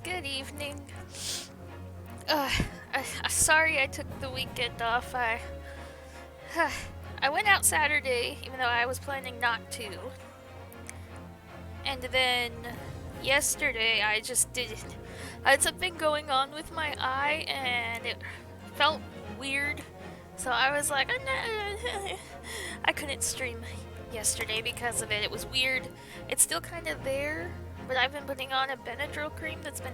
Good evening. Uh, sorry I took the weekend off. I went out Saturday, even though I was planning not to. And then yesterday I just didn't. I had something going on with my eye, and it felt weird. So I was like, I couldn't stream yesterday because of it. It was weird. It's still kind of there, but I've been putting on a Benadryl cream that's been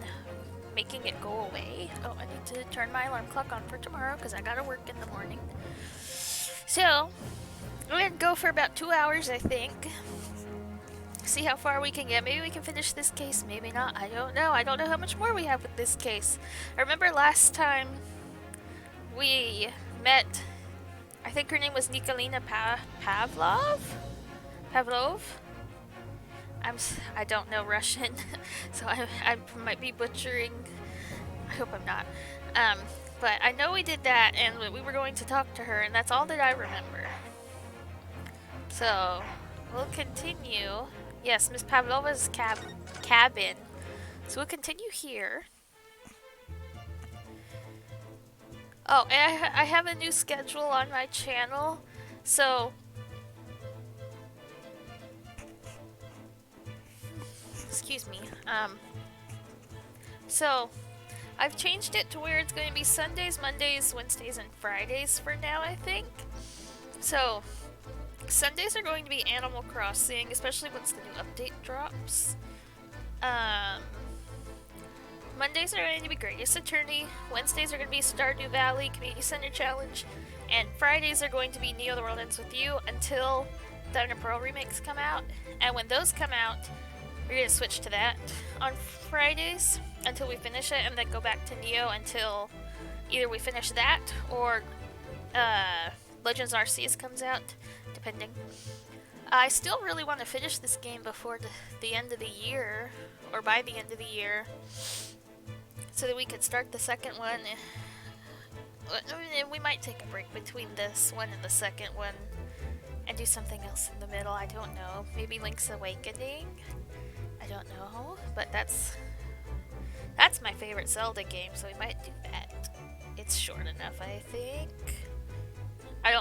making it go away. Oh, I need to turn my alarm clock on for tomorrow because I gotta work in the morning. So, we're gonna go for about 2 hours, I think. See how far we can get. Maybe we can finish this case, maybe not. I don't know. I don't know how much more we have with this case. I remember last time we met, I think her name was Nikolina Pavlov? I don't know Russian, so I might be butchering. I hope I'm not. But I know we did that, and we were going to talk to her, and that's all that I remember. So, we'll continue. Yes, Miss Pavlova's cabin. So we'll continue here. Oh, and I have a new schedule on my channel, so excuse me. So I've changed it to where it's going to be Sundays, Mondays, Wednesdays, and Fridays for now, I think. So Sundays are going to be Animal Crossing, especially once the new update drops. Mondays are going to be Greatest Attorney, Wednesdays are going to be Stardew Valley Community Center Challenge, and Fridays are going to be Neo the World Ends With You until Diamond and Pearl remakes come out. And when those come out, we're going to switch to that on Fridays until we finish it, and then go back to Neo until either we finish that or Legends Arceus comes out, depending. I still really want to finish this game before the end of the year, or by the end of the year, so that we could start the second one. We might take a break between this one and the second one and do something else in the middle. I don't know. Maybe Link's Awakening? I don't know. But that's my favorite Zelda game, so we might do that. It's short enough, I think. I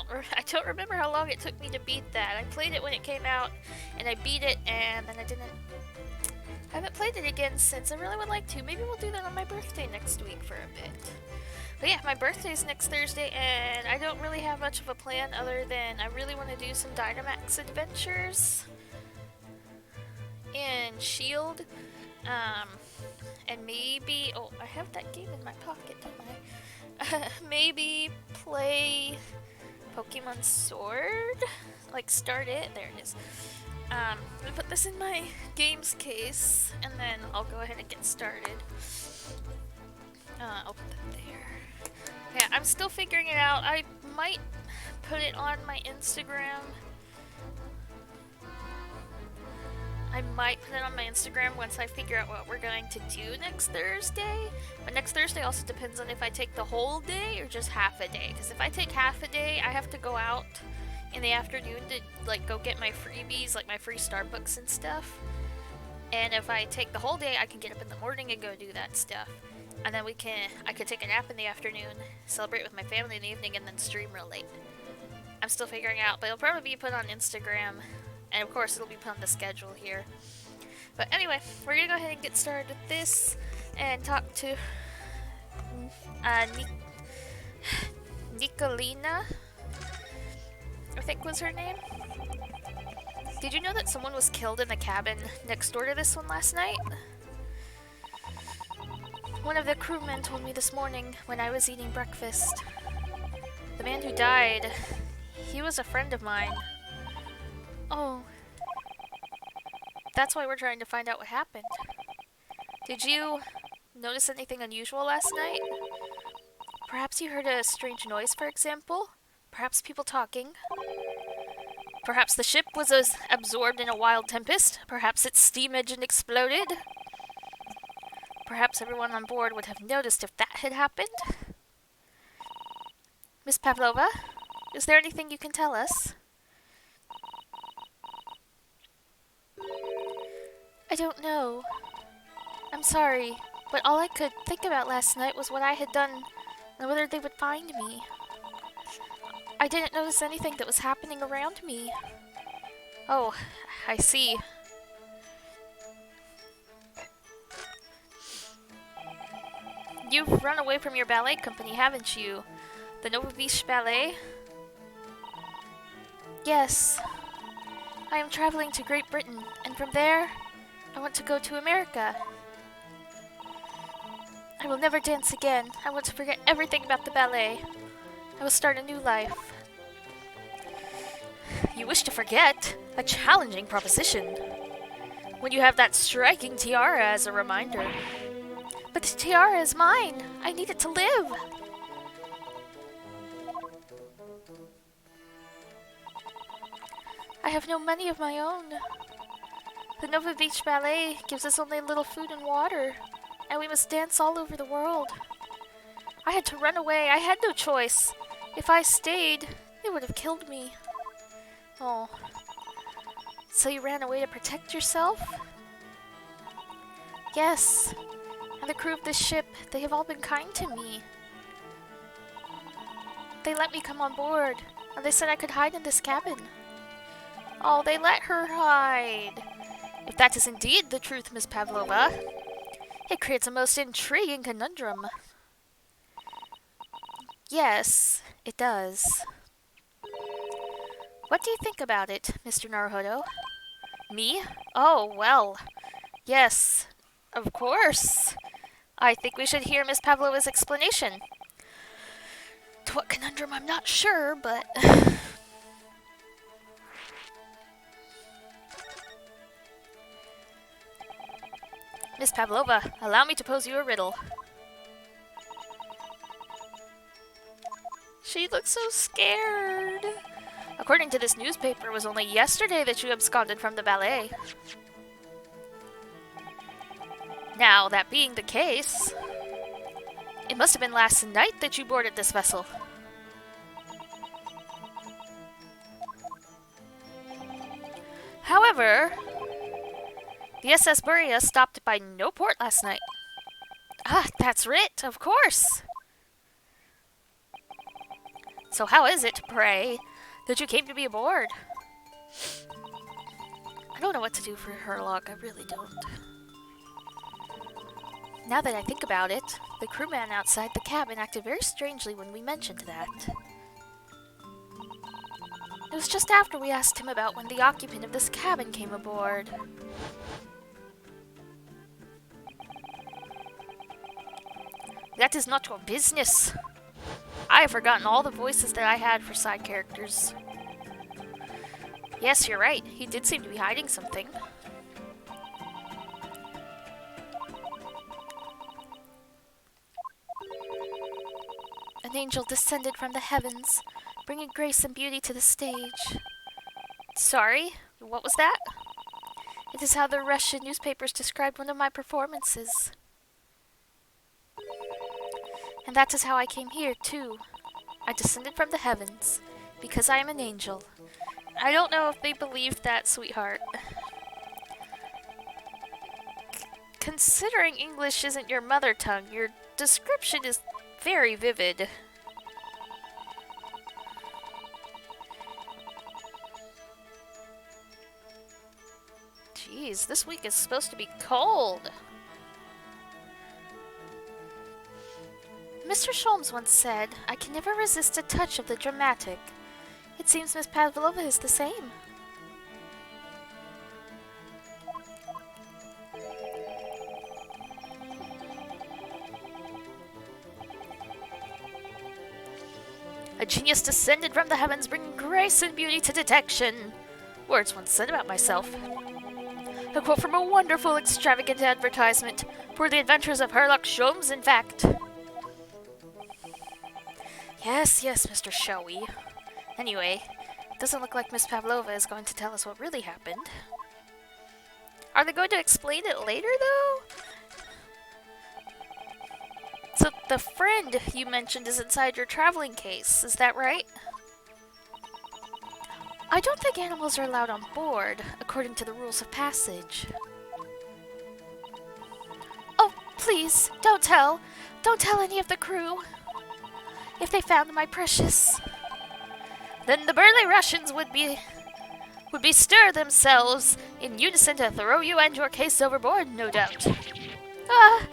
don't remember how long it took me to beat that. I played it when it came out, and I beat it, and then I haven't played it again since. I really would like to. Maybe we'll do that on my birthday next week for a bit. But yeah, my birthday's next Thursday, and I don't really have much of a plan other than I really want to do some Dynamax adventures in Shield. And maybe... Oh, I have that game in my pocket, don't I? Maybe play Pokemon Sword? Like, start it. There it is. I'm gonna put this in my games case, and then I'll go ahead and get started. I'll put that there. Yeah, I'm still figuring it out. I might put it on my Instagram. Once I figure out what we're going to do next Thursday. But next Thursday also depends on if I take the whole day or just half a day. Because if I take half a day, I have to go out in the afternoon to like go get my freebies, like my free Starbucks and stuff. And if I take the whole day, I can get up in the morning and go do that stuff. And then I could take a nap in the afternoon, celebrate with my family in the evening, and then stream real late. I'm still figuring out, but it'll probably be put on Instagram. And of course, it'll be put on the schedule here. But anyway, we're gonna go ahead and get started with this and talk to Nikolina, I think was her name. Did you know that someone was killed in the cabin next door to this one last night? One of the crewmen told me this morning when I was eating breakfast. The man who died, he was a friend of mine. Oh. That's why we're trying to find out what happened. Did you notice anything unusual last night? Perhaps you heard a strange noise, for example? Perhaps people talking? Perhaps the ship was absorbed in a wild tempest? Perhaps its steam engine exploded? Perhaps everyone on board would have noticed if that had happened? Miss Pavlova, is there anything you can tell us? I don't know. I'm sorry. But all I could think about last night was what I had done and whether they would find me. I didn't notice anything that was happening around me. Oh, I see. You've run away from your ballet company, haven't you? The Nova Beach Ballet? Yes. I am traveling to Great Britain, and from there, I want to go to America. I will never dance again. I want to forget everything about the ballet. I will start a new life. You wish to forget? A challenging proposition. When you have that striking tiara as a reminder. But the tiara is mine. I need it to live. I have no money of my own. The Nova Beach Ballet gives us only a little food and water, and we must dance all over the world. I had to run away. I had no choice. If I stayed, they would have killed me. Oh. So you ran away to protect yourself? Yes. And the crew of this ship, they have all been kind to me. They let me come on board, and they said I could hide in this cabin. Oh, they let her hide. If that is indeed the truth, Miss Pavlova, it creates a most intriguing conundrum. Yes, it does. What do you think about it, Mr. Naruhodo? Me? Oh, well, yes, of course. I think we should hear Miss Pavlova's explanation. To what conundrum, I'm not sure, but... Miss Pavlova, allow me to pose you a riddle. She looks so scared. According to this newspaper, it was only yesterday that you absconded from the ballet. Now, that being the case, it must have been last night that you boarded this vessel. However, the SS Buria stopped by no port last night. Ah, that's it, of course. So how is it, pray, that you came to be aboard? I don't know what to do for Herlock, I really don't. Now that I think about it, the crewman outside the cabin acted very strangely when we mentioned that. It was just after we asked him about when the occupant of this cabin came aboard. That is not your business. I have forgotten all the voices that I had for side characters. Yes, you're right. He did seem to be hiding something. An angel descended from the heavens, bringing grace and beauty to the stage. Sorry? What was that? It is how the Russian newspapers described one of my performances. And that is how I came here, too. I descended from the heavens, because I am an angel. I don't know if they believed that, sweetheart. Considering English isn't your mother tongue, your description is very vivid. Jeez, this week is supposed to be cold. Mr. Sholmes once said, I can never resist a touch of the dramatic. It seems Miss Pavlova is the same. A genius descended from the heavens, bringing grace and beauty to detection. Words once said about myself. A quote from a wonderful, extravagant advertisement for the adventures of Herlock Sholmes, in fact. Yes, Mr. Showy. Anyway, it doesn't look like Miss Pavlova is going to tell us what really happened. Are they going to explain it later, though? So, the friend you mentioned is inside your traveling case, is that right? I don't think animals are allowed on board, according to the rules of passage. Oh, Please, don't tell. Don't tell any of the crew. If they found my precious, then the burly Russians would bestir themselves in unison to throw you and your case overboard, no doubt. Ah,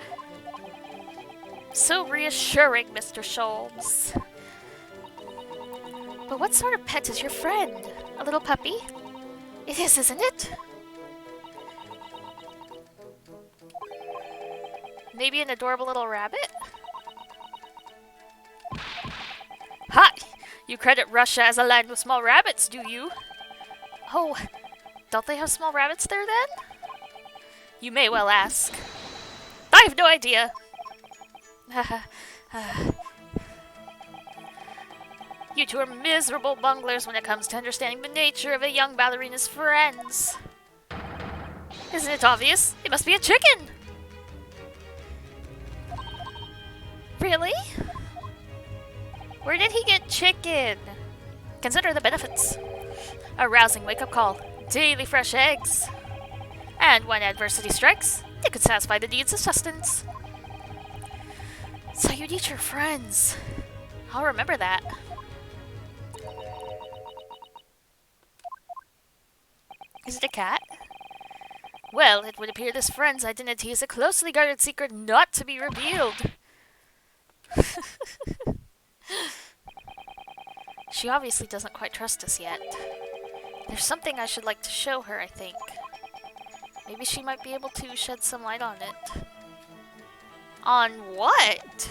so reassuring, Mr. Sholmes. But what sort of pet is your friend? A little puppy? It is, isn't it? Maybe an adorable little rabbit? Ha! You credit Russia as a land with small rabbits, do you? Oh, don't they have small rabbits there then? You may well ask. I have no idea. You two are miserable bunglers when it comes to understanding the nature of a young ballerina's friends. Isn't it obvious? It must be a chicken! Really? Where did he get chicken? Consider the benefits. A rousing wake-up call, daily fresh eggs. And when adversity strikes, it could satisfy the needs of sustenance. So you'd eat your friends. I'll remember that. Is it a cat? Well, it would appear this friend's identity is a closely guarded secret not to be revealed. She obviously doesn't quite trust us yet. There's something I should like to show her, I think. Maybe she might be able to shed some light on it. On what?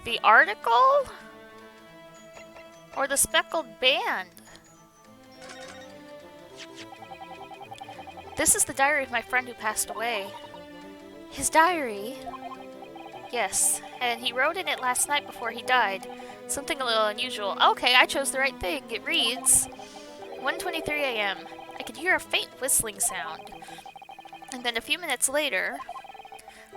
The article? Or the speckled band? This is the diary of my friend who passed away. His diary? Yes, and he wrote in it last night before he died. Something a little unusual. Okay, I chose the right thing. It reads, 1:23 a.m. I could hear a faint whistling sound. And then a few minutes later,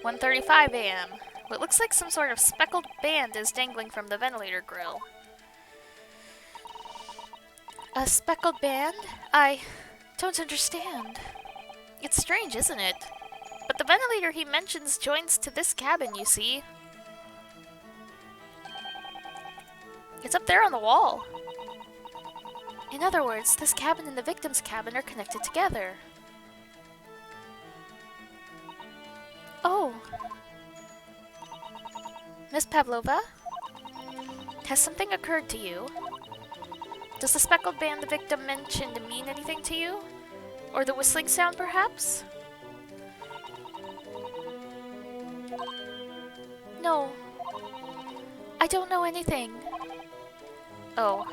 1:35 a.m. What looks like some sort of speckled band is dangling from the ventilator grill. A speckled band? I don't understand. It's strange, isn't it? But the ventilator he mentions joins to this cabin, you see. It's up there on the wall. In other words, this cabin and the victim's cabin are connected together. Oh. Miss Pavlova? Has something occurred to you? Does the speckled band the victim mentioned mean anything to you? Or the whistling sound, perhaps? No. I don't know anything. Oh.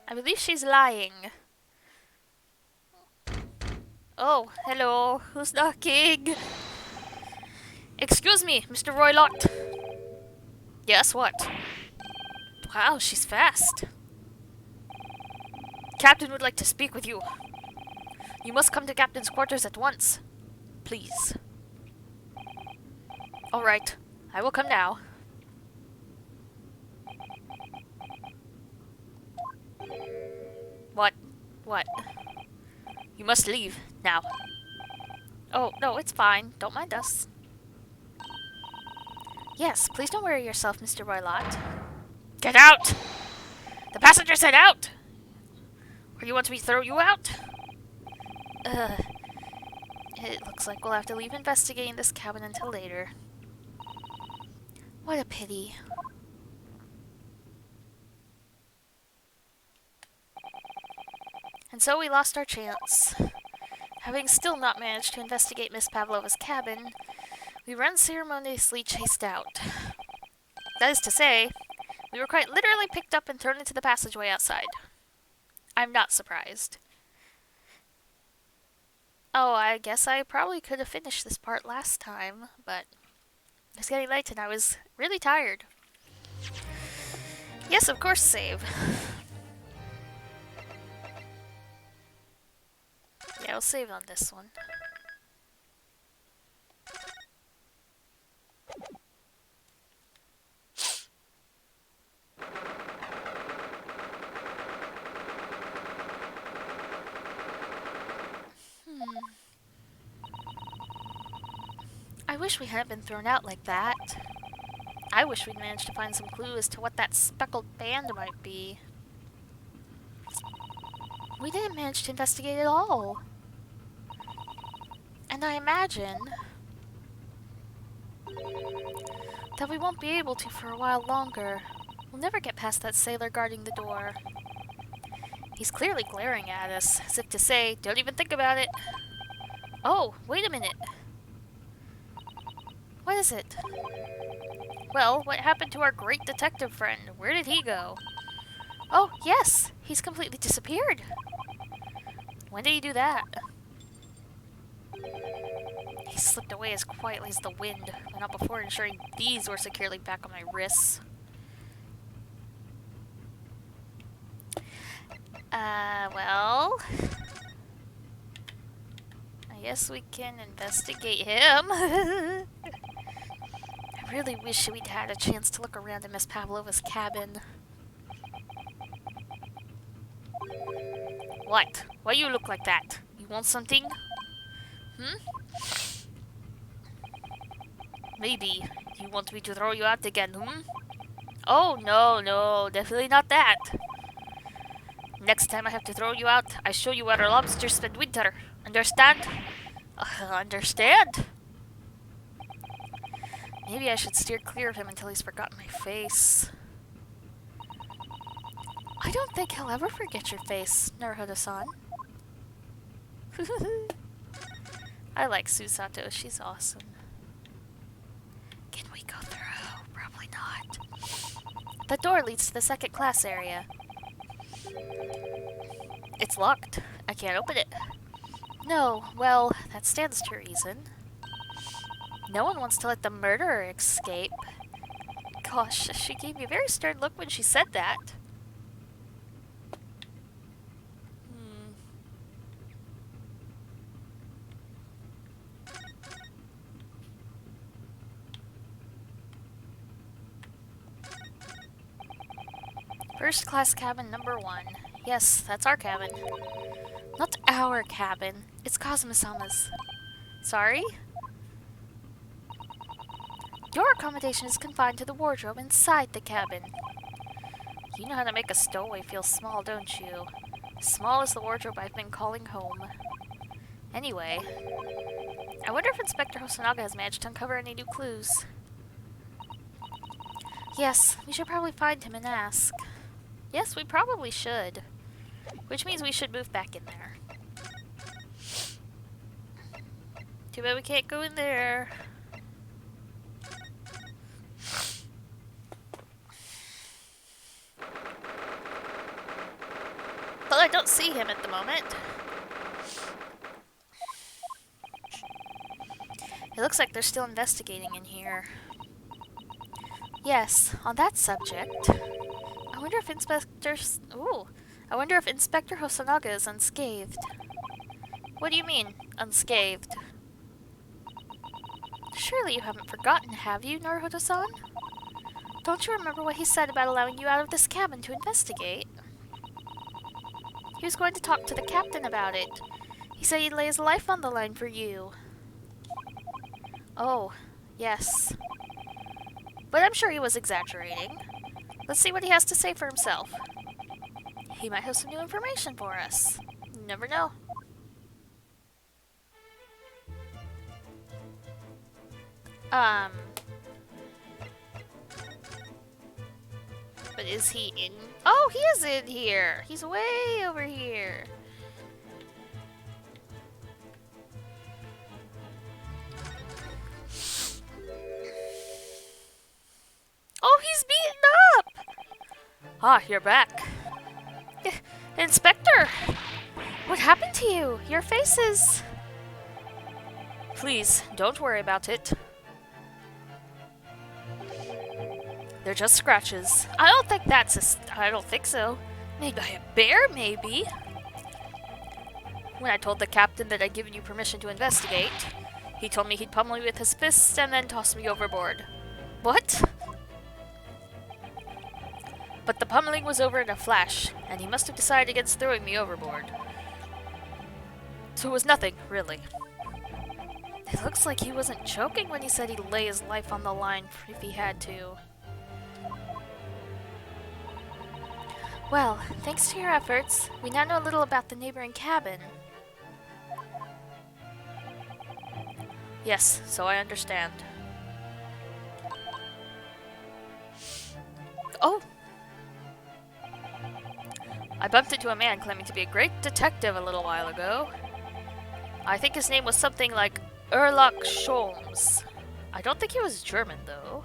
I believe she's lying. Oh, hello. Who's knocking? Excuse me, Mr. Roylott. Yes, what? Wow, she's fast. Captain would like to speak with you. You must come to Captain's quarters at once. Please. All right, I will come now. What? What? You must leave, now. Oh, no, it's fine. Don't mind us. Yes, please don't worry yourself, Mr. Roylott. Get out! The passenger said out! Or you want me to throw you out? It looks like we'll have to leave investigating this cabin until later. What a pity. And so we lost our chance. Having still not managed to investigate Miss Pavlova's cabin, we were unceremoniously chased out. That is to say, we were quite literally picked up and thrown into the passageway outside. I'm not surprised. Oh, I guess I probably could have finished this part last time, but it's getting late and I was really tired. Yes, of course, save. Yeah, I'll save on this one. I wish we hadn't been thrown out like that. I wish we'd managed to find some clue as to what that speckled band might be. We didn't manage to investigate at all. And I imagine that we won't be able to for a while longer. We'll never get past that sailor guarding the door. He's clearly glaring at us, as if to say, don't even think about it. Oh, wait a minute. What is it? Well, what happened to our great detective friend? Where did he go? Oh, yes! He's completely disappeared! When did he do that? He slipped away as quietly as the wind, but not before ensuring these were securely back on my wrists. Well... I guess we can investigate him. I really wish we'd had a chance to look around in Miss Pavlova's cabin. What? Why you look like that? You want something? Maybe. You want me to throw you out again, Oh, no, definitely not that. Next time I have to throw you out, I show you where our lobsters spend winter. Understand? Understand? Maybe I should steer clear of him until he's forgotten my face. I don't think he'll ever forget your face, Naruhodo-san. I like Susato, she's awesome. Can we go through? Probably not. The door leads to the second class area. It's locked. I can't open it. No, well, that stands to reason. No one wants to let the murderer escape. Gosh, she gave me a very stern look when she said that. First class cabin number 1. Yes, that's our cabin. Not our cabin. It's Kazuma-sama's. Sorry? Your accommodation is confined to the wardrobe inside the cabin. You know how to make a stowaway feel small, don't you? Small as the wardrobe I've been calling home. Anyway, I wonder if Inspector Hosonaga has managed to uncover any new clues. Yes, we should probably find him and ask. Yes, we probably should. Which means we should move back in there. Too bad we can't go in there. Well, I don't see him at the moment. It looks like they're still investigating in here. Yes, on that subject, I wonder if Inspector Hosonaga is unscathed. What do you mean, unscathed? Surely you haven't forgotten, have you, Naruhodo-san? Don't you remember what he said about allowing you out of this cabin to investigate? He was going to talk to the captain about it. He said he'd lay his life on the line for you. Oh, yes. But I'm sure he was exaggerating. Let's see what he has to say for himself. He might have some new information for us. You never know. But is he in? Oh, he is in here! He's way over here. Oh, he's beaten up! Ah, you're back. Inspector! What happened to you? Your face is... Please, don't worry about it. They're just scratches. I don't think I don't think so. Maybe by a bear, maybe? When I told the captain that I'd given you permission to investigate, he told me he'd pummel me with his fists and then toss me overboard. What? But the pummeling was over in a flash, and he must have decided against throwing me overboard. So it was nothing, really. It looks like he wasn't joking when he said he'd lay his life on the line if he had to. Well, thanks to your efforts, we now know a little about the neighboring cabin. Yes, so I understand. Oh! I bumped into a man claiming to be a great detective a little while ago. I think his name was something like Erlach Sholmes. I don't think he was German, though.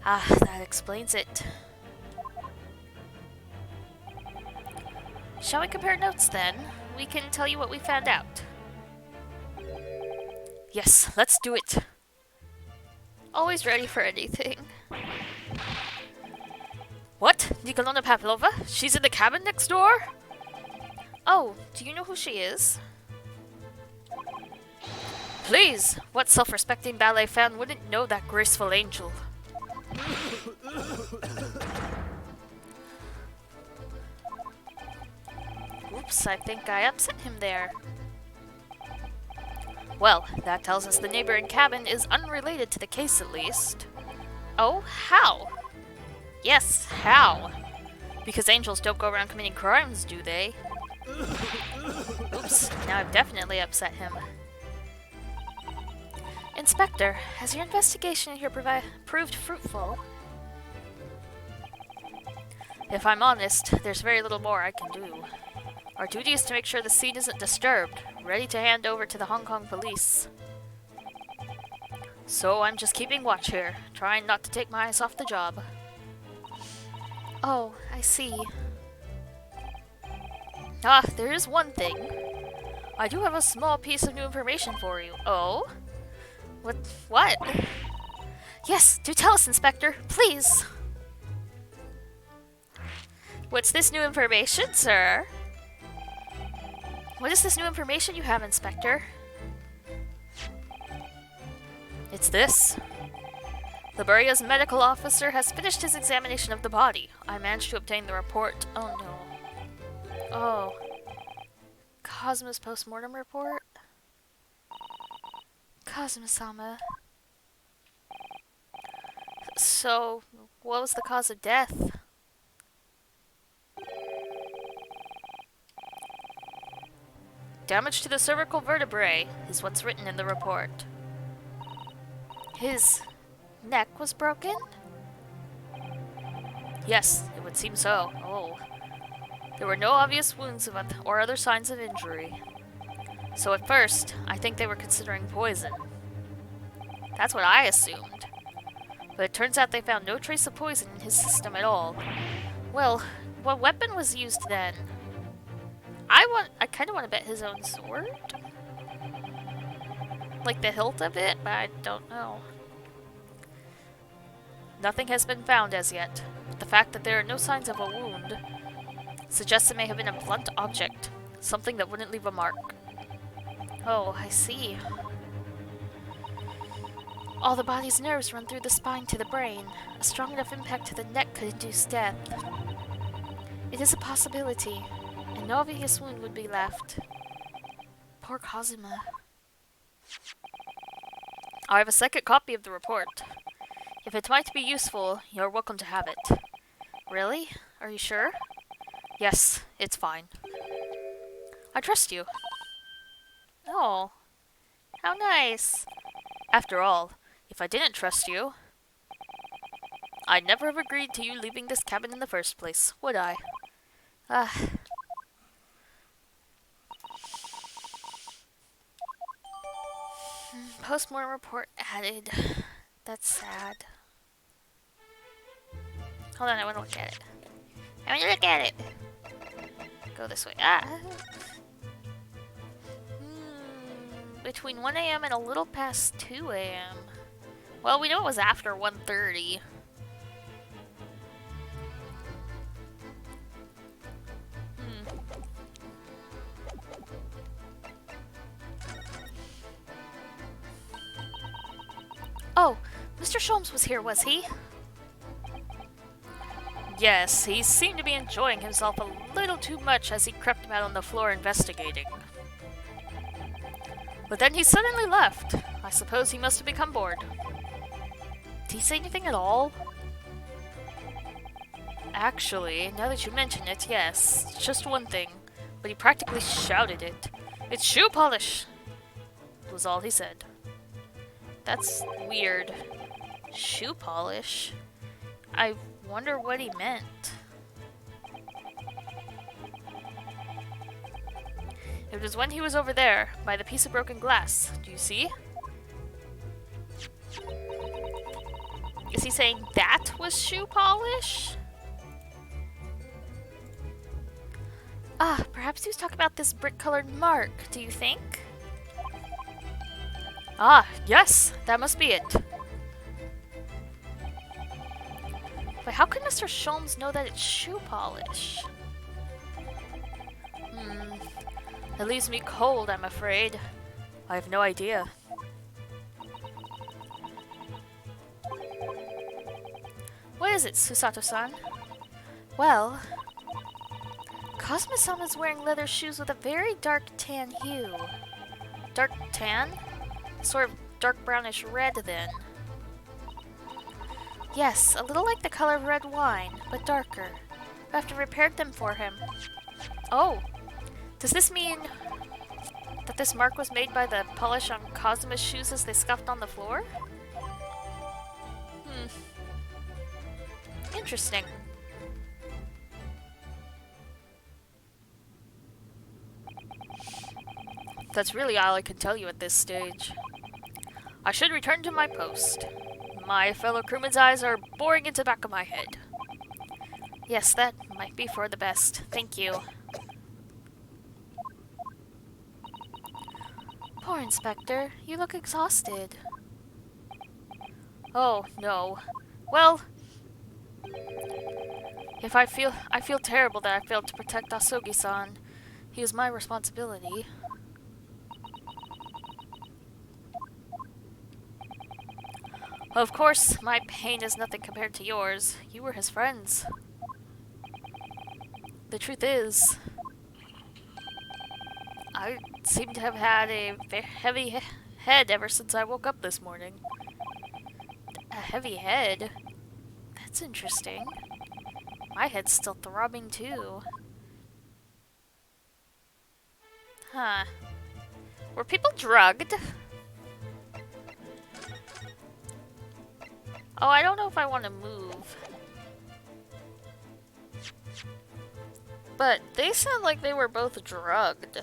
Ah, that explains it. Shall we compare notes, then? We can tell you what we found out. Yes, let's do it. Always ready for anything. What? Nikolona Pavlova? She's in the cabin next door? Oh, do you know who she is? Please! What self-respecting ballet fan wouldn't know that graceful angel? Oops, I think I upset him there. Well, that tells us the neighboring cabin is unrelated to the case at least. Oh, how? Yes, how? Because angels don't go around committing crimes, do they? Oops, now I've definitely upset him. Inspector, has your investigation here proved fruitful? If I'm honest, there's very little more I can do. Our duty is to make sure the scene isn't disturbed, ready to hand over to the Hong Kong police. So I'm just keeping watch here, trying not to take my eyes off the job. Oh, I see. Ah, there is one thing. I do have a small piece of new information for you. Oh? What? Yes, do tell us, Inspector, please! What's this new information, sir? What is this new information you have, Inspector? It's this. Liberia's medical officer has finished his examination of the body. I managed to obtain the report. Oh no. Oh. Cosmo's post-mortem report? Cosmo-sama. So, what was the cause of death? Damage to the cervical vertebrae is what's written in the report. His neck was broken? Yes, it would seem so. Oh. There were no obvious wounds or other signs of injury. So at first, I think they were considering poison. That's what I assumed. But it turns out they found no trace of poison in his system at all. Well, what weapon was used then? I kind of want to bet his own sword? Like the hilt of it, but I don't know. Nothing has been found as yet. The fact that there are no signs of a wound suggests it may have been a blunt object, something that wouldn't leave a mark. Oh, I see. All the body's nerves run through the spine to the brain. A strong enough impact to the neck could induce death. It is a possibility, and no obvious wound would be left. Poor Kazuma. I have a second copy of the report. If it might be useful, you're welcome to have it. Really? Are you sure? Yes, it's fine. I trust you. Oh, how nice. After all, if I didn't trust you, I'd never have agreed to you leaving this cabin in the first place, would I? Post-mortem report added. That's sad. Hold on, I want to look at it. I want to look at it! Go this way. Between 1 a.m. and a little past 2 a.m. Well, we know it was after 1:30. Oh, Mr. Sholmes was here, was he? Yes, he seemed to be enjoying himself a little too much as he crept about on the floor investigating. But then he suddenly left. I suppose he must have become bored. Did he say anything at all? Actually, now that you mention it, yes, just one thing. But he practically shouted it. "It's shoe polish!" was all he said. That's weird. Shoe polish? I wonder what he meant. It was when he was over there, by the piece of broken glass. Do you see? Is he saying that was shoe polish? Ah, perhaps he was talking about this brick-colored mark, do you think? Ah, yes, that must be it. But how could Mr. Sholmes know that it's shoe polish? It leaves me cold, I'm afraid. I have no idea. What is it, Susato-san? Well, Cosmo-san is wearing leather shoes with a very dark tan hue. Dark tan? Sort of dark brownish red, then. Yes, a little like the color of red wine, but darker. I have to repair them for him. Oh! Does this mean that this mark was made by the polish on Kazuma's shoes as they scuffed on the floor? Interesting. That's really all I can tell you at this stage. I should return to my post. My fellow crewmen's eyes are boring into the back of my head. Yes, that might be for the best. Thank you. Poor Inspector, you look exhausted. Oh, no. Well, I feel terrible that I failed to protect Asogi-san. He was my responsibility. Of course, my pain is nothing compared to yours. You were his friends. The truth is, I seem to have had a heavy head ever since I woke up this morning. A heavy head? That's interesting. My head's still throbbing too. Huh. Were people drugged? Oh, I don't know if I want to move. But they sound like they were both drugged.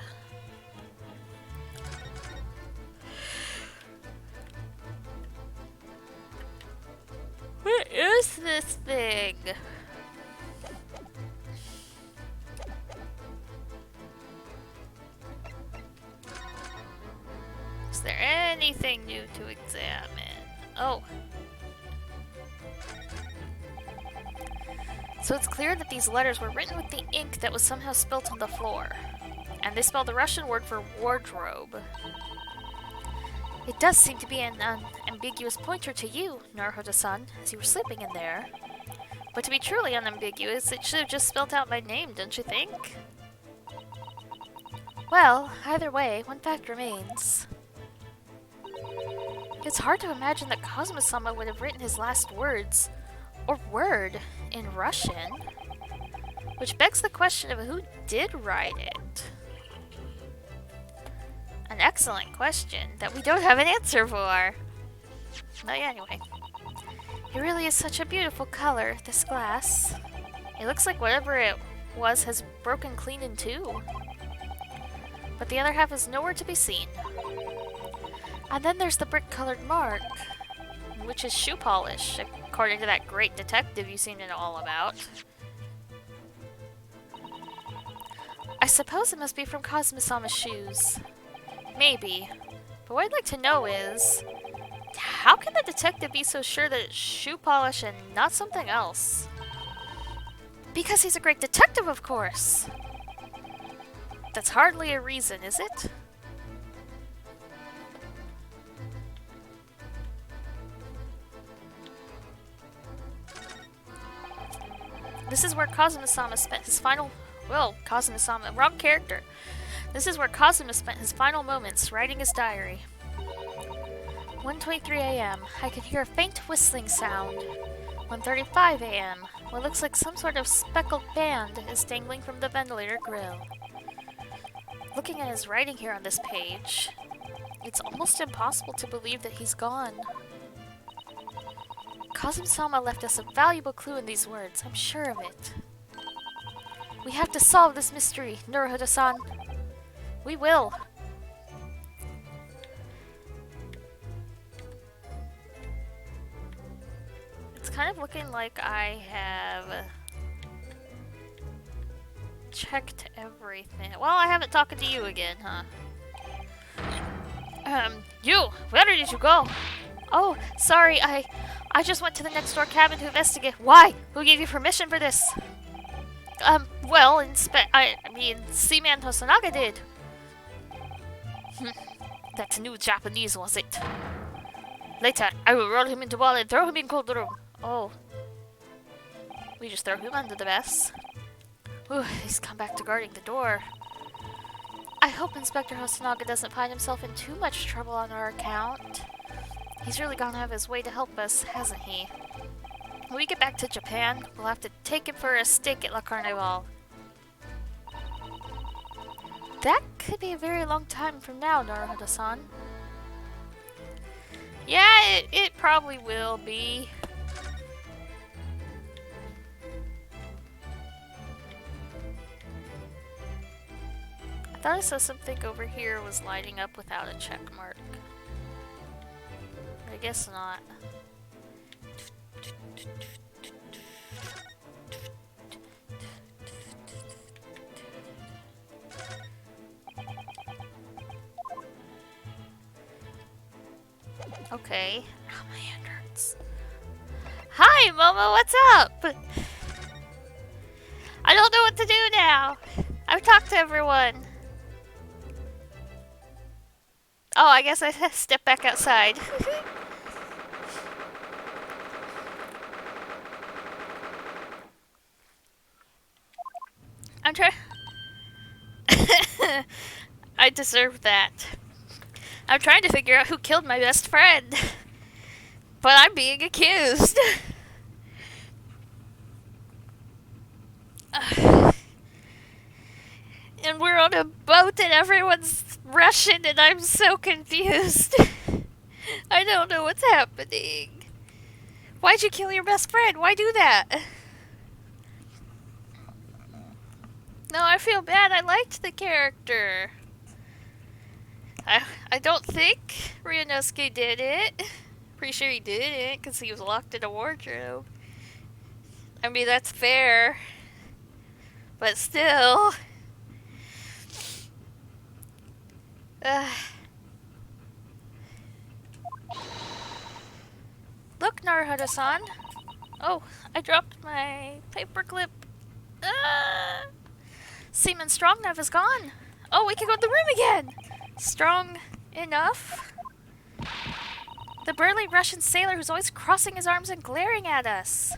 What is this thing? Is there anything new to examine? Oh. So it's clear that these letters were written with the ink that was somehow spilt on the floor. And they spell the Russian word for wardrobe. It does seem to be an unambiguous pointer to you, Naruhodo-san, as you were sleeping in there. But to be truly unambiguous, it should have just spelt out my name, don't you think? Well, either way, one fact remains. It's hard to imagine that Kazuma-sama would have written his last words, or word, in Russian. Which begs the question of who did write it. An excellent question that we don't have an answer for. But anyway. It really is such a beautiful color, this glass. It looks like whatever it was has broken clean in two. But the other half is nowhere to be seen. And then there's the brick-colored mark, which is shoe polish, according to that great detective you seem to know all about. I suppose it must be from Kazuma-sama's shoes. Maybe. But what I'd like to know is, how can the detective be so sure that it's shoe polish and not something else? Because he's a great detective, of course! That's hardly a reason, is it? This is where Kazuma-sama spent his final... Well, Kazuma-sama, wrong character. This is where Kazuma spent his final moments, writing his diary. 1:23 a.m. I could hear a faint whistling sound. 1:35 a.m. What looks like some sort of speckled band is dangling from the ventilator grill. Looking at his writing here on this page, it's almost impossible to believe that he's gone. Kazuma-sama left us a valuable clue in these words, I'm sure of it. We have to solve this mystery, Naruhodo-san. We will. It's kind of looking like I have checked everything. Well, I haven't talked to you again, huh? You! Where did you go? Oh, sorry, I just went to the next door cabin to investigate. Why? Who gave you permission for this? Well, Seaman Tosanaga did. That new Japanese, was it? Later, I will roll him into ball and throw him in cold room. Oh. We just throw him under the bus. Ooh, he's come back to guarding the door. I hope Inspector Hosonaga doesn't find himself in too much trouble on our account. He's really gone out of his way to help us, hasn't he? When we get back to Japan, we'll have to take him for a steak at La Carnival. That could be a very long time from now, Naruhodo-san. Yeah, it probably will be. I thought I saw something over here was lighting up without a check mark. I guess not. Okay. Ow, my hand hurts. Hi, Momo, what's up? I don't know what to do now. I've talked to everyone. Oh, I guess I step back outside. I'm trying. I deserve that. I'm trying to figure out who killed my best friend. But I'm being accused. And we're on a boat and everyone's Russian and I'm so confused. I don't know what's happening. Why'd you kill your best friend? Why do that? No, I feel bad. I liked the character. I don't think Ryunosuke did it. Pretty sure he didn't, because he was locked in a wardrobe. I mean, that's fair. But still. Look, Naruhodo-san. Oh, I dropped my paperclip. Seaman Strongnov is gone. Oh, we can go in the room again. Strong enough. The burly Russian sailor who's always crossing his arms and glaring at us.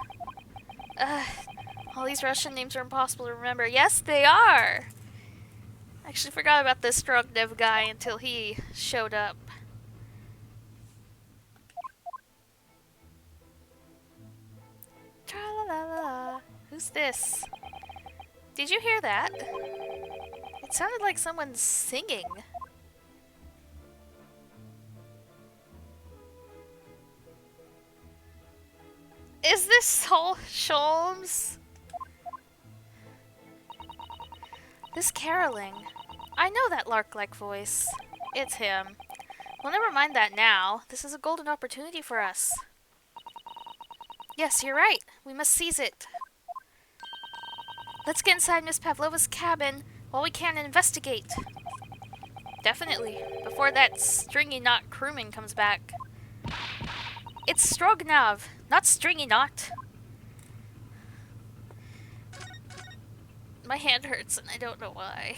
All these Russian names are impossible to remember. Yes, they are. I actually forgot about this Strongnov guy until he showed up. Tra-la-la-la. Who's this? Did you hear that? It sounded like someone's singing. Is this Sol Sholmes? This caroling. I know that lark-like voice. It's him. Well, never mind that now. This is a golden opportunity for us. Yes, you're right. We must seize it. Let's get inside Miss Pavlova's cabin while we can and investigate. Definitely. Before that stringy knot crewman comes back. It's Stroganov, not stringy knot. My hand hurts and I don't know why.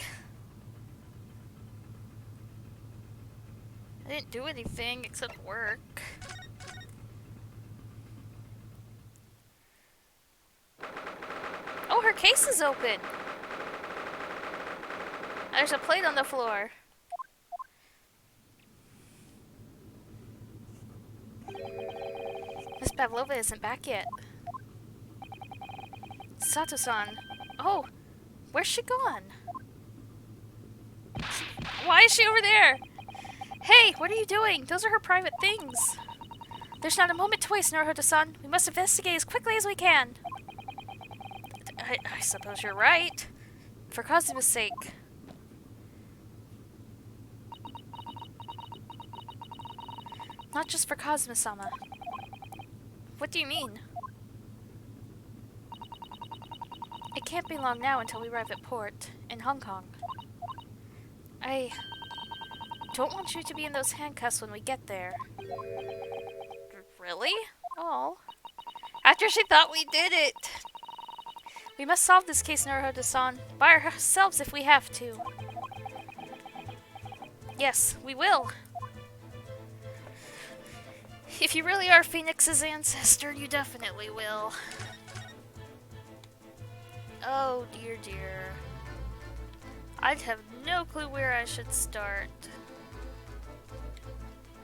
I didn't do anything except work. case is open. There's a plate on the floor. Miss Pavlova isn't back yet. Sato-san. Oh, where's she gone? Why is she over there? Hey, what are you doing? Those are her private things. There's not a moment to waste, Naruhodo-san. We must investigate as quickly as we can. I suppose you're right. For Kazuma's sake. Not just for Kazuma-sama. What do you mean? It can't be long now until we arrive at port, in Hong Kong. I don't want you to be in those handcuffs when we get there. Really? Oh. After she thought we did it! We must solve this case, Naruhodo-san. By ourselves if we have to. Yes, we will. If you really are Phoenix's ancestor, you definitely will. Oh dear dear. I'd have no clue where I should start.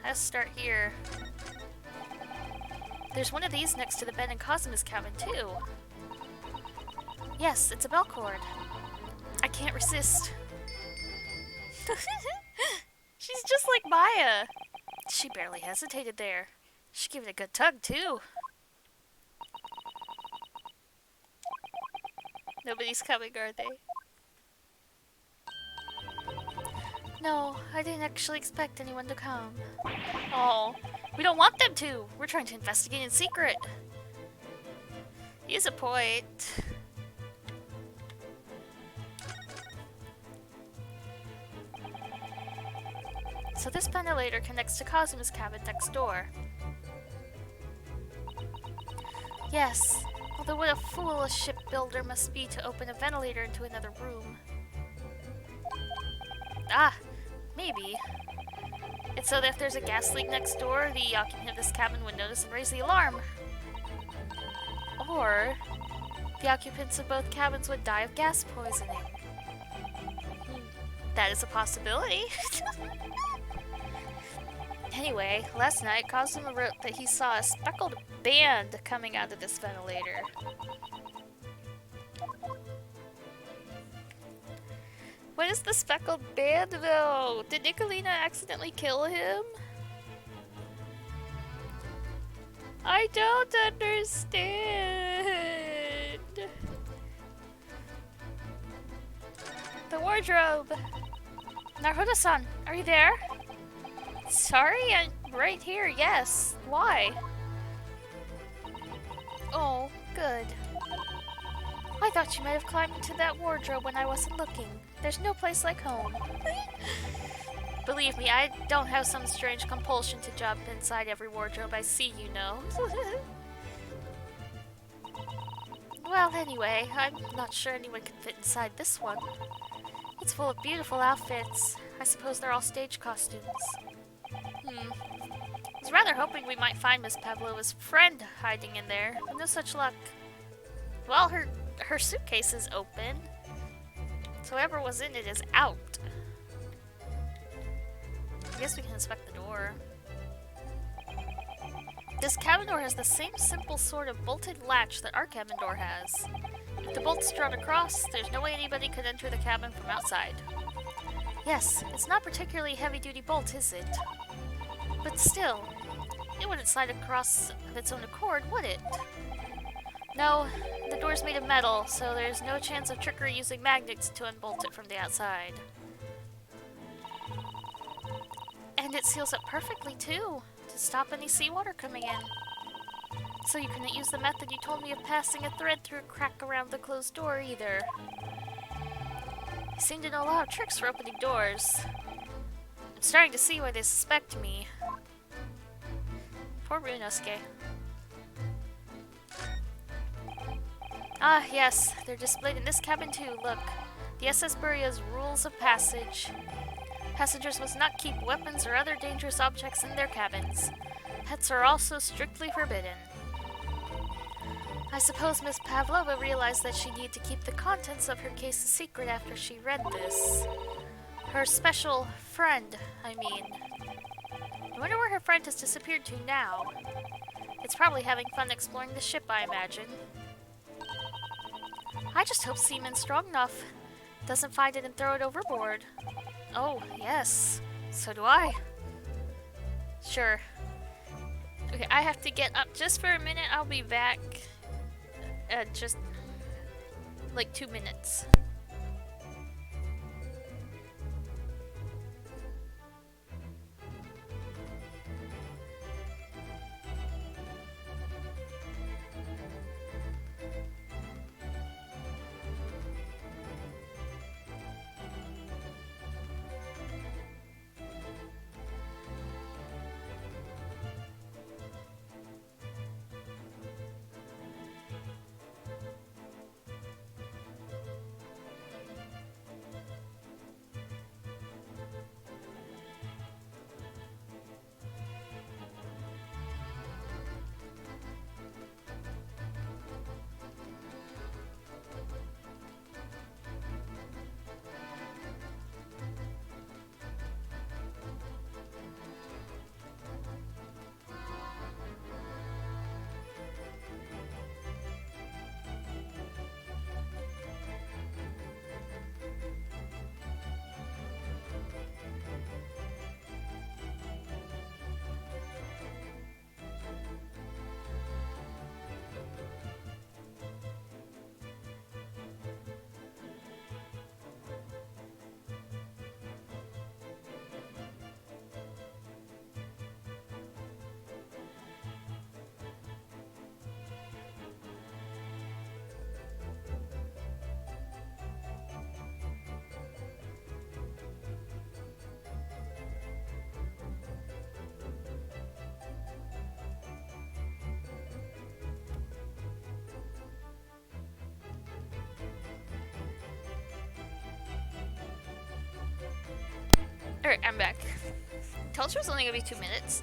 Let's start here. There's one of these next to the bed in Kazuma's cabin too. Yes, it's a bell cord. I can't resist. She's just like Maya. She barely hesitated there. She gave it a good tug too. Nobody's coming, are they? No, I didn't actually expect anyone to come. Oh, we don't want them to. We're trying to investigate in secret. Use a point. So this ventilator connects to Kazuma's cabin next door. Yes, although what a fool a shipbuilder must be to open a ventilator into another room. Ah, maybe. It's so that if there's a gas leak next door, the occupant of this cabin would notice and raise the alarm. Or, the occupants of both cabins would die of gas poisoning. That is a possibility. Anyway, last night, Kazuma wrote that he saw a speckled band coming out of this ventilator. What is the speckled band, though? Did Nicolina accidentally kill him? I don't understand. The wardrobe. Naruhodo-san, are you there? Sorry, I'm right here, yes. Why? Oh, good. I thought you might have climbed into that wardrobe when I wasn't looking. There's no place like home. Believe me, I don't have some strange compulsion to jump inside every wardrobe I see, you know. Well, anyway, I'm not sure anyone can fit inside this one. It's full of beautiful outfits. I suppose they're all stage costumes. I was rather hoping we might find Miss Pavlova's friend hiding in there, but no such luck. Well, her suitcase is open, so whoever was in it is out. I guess we can inspect the door. This cabin door has the same simple sort of bolted latch that our cabin door has. If the bolt's drawn across, there's no way anybody could enter the cabin from outside. Yes, it's not particularly heavy-duty bolt, is it? But still, it wouldn't slide across of its own accord, would it? No, the door's made of metal, so there's no chance of trickery using magnets to unbolt it from the outside. And it seals up perfectly, too, to stop any seawater coming in. So you couldn't use the method you told me of passing a thread through a crack around the closed door, either. You seem to know a lot of tricks for opening doors. I'm starting to see why they suspect me. Poor Ryunosuke. Ah, yes, they're displayed in this cabin too, look. The SS Buria's rules of passage. Passengers must not keep weapons or other dangerous objects in their cabins. Pets are also strictly forbidden. I suppose Miss Pavlova realized that she needed to keep the contents of her case a secret after she read this. Her special friend, I mean. I wonder where her friend has disappeared to now. It's probably having fun exploring the ship, I imagine. I just hope Seaman's strong enough. Doesn't find it and throw it overboard. Oh, yes. So do I. Sure. Okay, I have to get up just for a minute. I'll be back. Just like 2 minutes. Alright, I'm back. Told you it was only gonna be 2 minutes.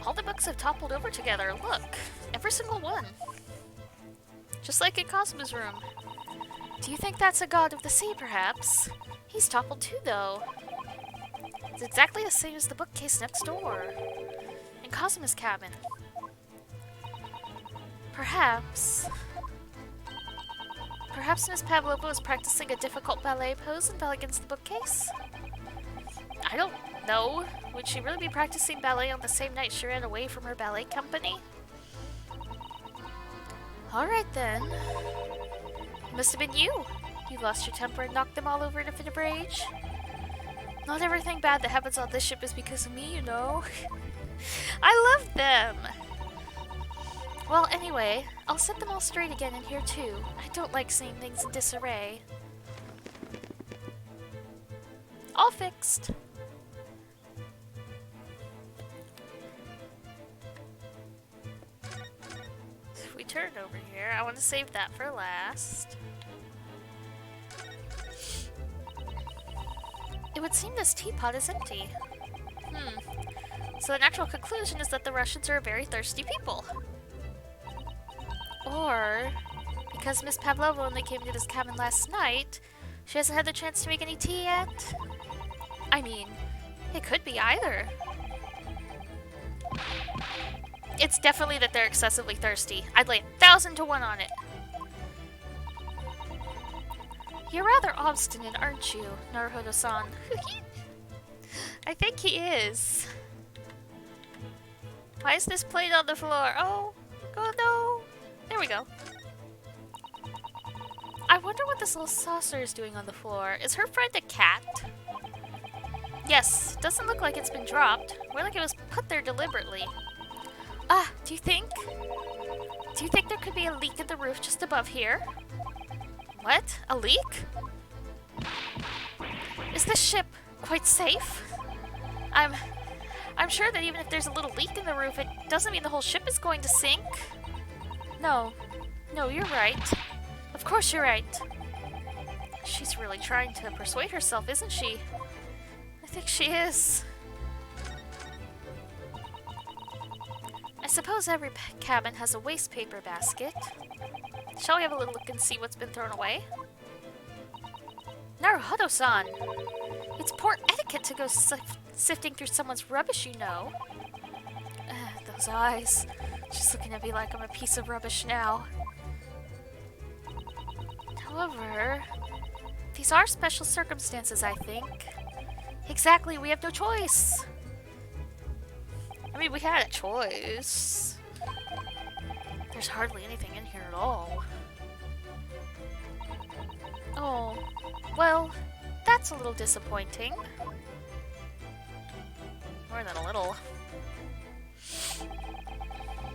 All the books have toppled over together. Look, every single one. Just like in Cosmo's room. Do you think that's a god of the sea, perhaps? He's toppled too, though. It's exactly the same as the bookcase next door. In Cosmo's cabin. Perhaps Miss Pavlova was practicing a difficult ballet pose and fell against the bookcase? I don't know. Would she really be practicing ballet on the same night she ran away from her ballet company? Alright then. It must have been you. You lost your temper and knocked them all over in a fit of rage. Not everything bad that happens on this ship is because of me, you know. I love them! Well, anyway, I'll set them all straight again in here too. I don't like seeing things in disarray. All fixed. If we turn over here, I want to save that for last. It would seem this teapot is empty. So the natural conclusion is that the Russians are a very thirsty people. Or, because Miss Pavlova only came to this cabin last night, she hasn't had the chance to make any tea yet? I mean, it could be either. It's definitely that they're excessively thirsty. I'd lay 1,000 to 1 on it. You're rather obstinate, aren't you, Naruhodo-san? I think he is. Why is this plate on the floor? Oh no. There we go. I wonder what this little saucer is doing on the floor. Is her friend a cat? Yes, doesn't look like it's been dropped. More like it was put there deliberately. Do you think there could be a leak in the roof just above here? What? A leak? Is this ship quite safe? I'm sure that even if there's a little leak in the roof, it doesn't mean the whole ship is going to sink. No, you're right. Of course you're right. She's really trying to persuade herself, isn't she? I think she is. suppose every cabin has a waste paper basket. Shall we have a little look and see what's been thrown away? Naruhodo-san! It's poor etiquette to go sifting through someone's rubbish, you know. Those eyes. She's looking at me like I'm a piece of rubbish now. However, these are special circumstances, I think. Exactly, we have no choice. I mean, we had a choice. There's hardly anything in here at all. Oh, well, that's a little disappointing. More than a little.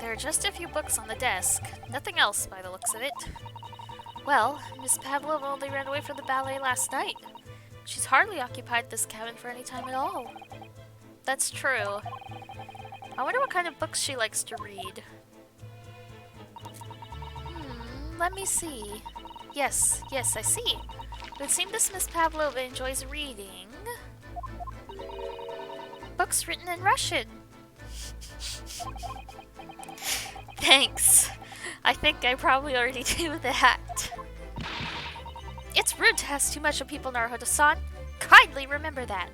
There are just a few books on the desk. Nothing else, by the looks of it. Well, Miss Pavlova only ran away from the ballet last night. She's hardly occupied this cabin for any time at all. That's true. I wonder what kind of books she likes to read. Let me see. Yes, I see. It would seem this Miss Pavlova enjoys reading books written in Russian. Thanks. I think I probably already do that. It's rude to ask too much of people, Naruhodo-san. Kindly remember that.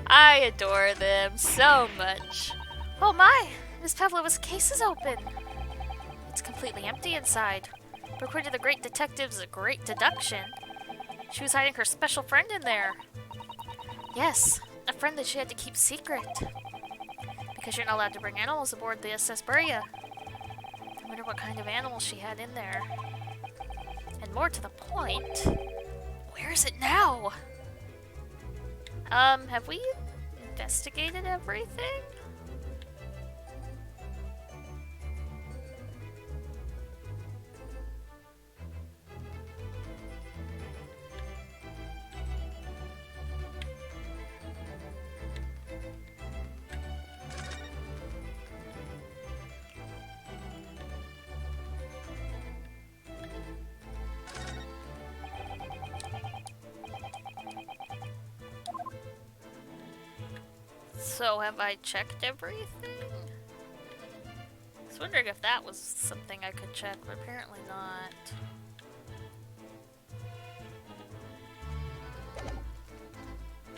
I adore them so much. Oh my! Miss Pavlova's case is open. It's completely empty inside. But according to the great detective's great deduction, she was hiding her special friend in there. Yes, a friend that she had to keep secret. Because you're not allowed to bring animals aboard the SS Burya. I wonder what kind of animals she had in there. And more to the point, where is it now? Have we investigated everything? So, have I checked everything? I was wondering if that was something I could check, but apparently not.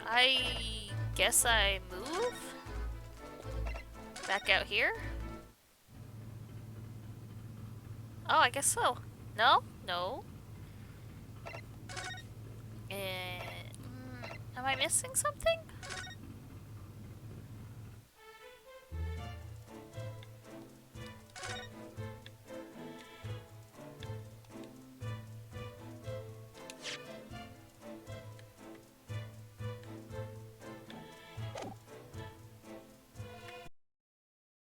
I guess I move? Back out here? Oh, I guess so. No? No. And... am I missing something?